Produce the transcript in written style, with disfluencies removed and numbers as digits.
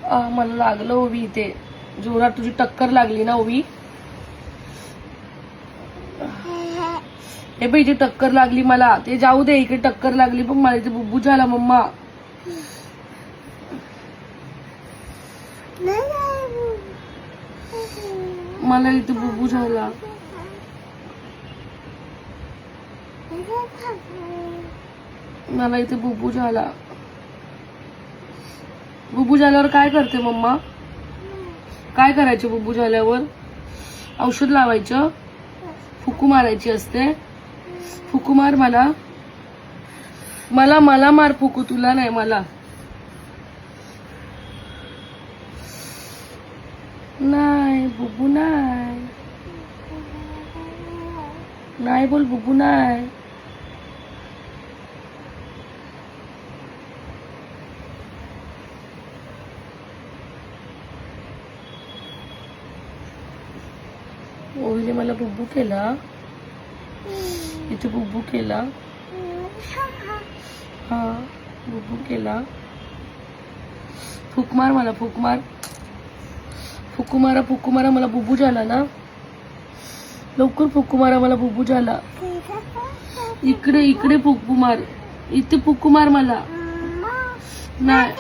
मला लागलं ओवी, इथे जोरात तुझी टक्कर लागली ना ओवी. हे बाई इथे टक्कर लागली मला. ते जाऊ दे, इकडे टक्कर लागली पण मला इथे बुब्बू झाला मम्मा. मला इथे बुब्बू झाला. मला इथे बुब्बू झाला. बुब्बू झाल्यावर काय करते मम्मा? काय करायचे बुब्बू झाल्यावर? औषध लावायचं, फुकू मारायची असते. फुकू मार मला. मला मला मार फुकू, तुला नाही मला. नाही बुब्बू नाही. नाही बोल बुब्बू नाही. ओवीने मला बुब्बू केला. इथे बुब्बू केला. हा बुब्बू केला. फुक मार मला, फुक मार. फुकू मारा, फुकू मारा. मला बुब्बू झाला ना. लवकर फुकू मारा, मला बुब्बू झाला. इकडे इकडे फुकू मार. इथे फुकू मार मला. नाही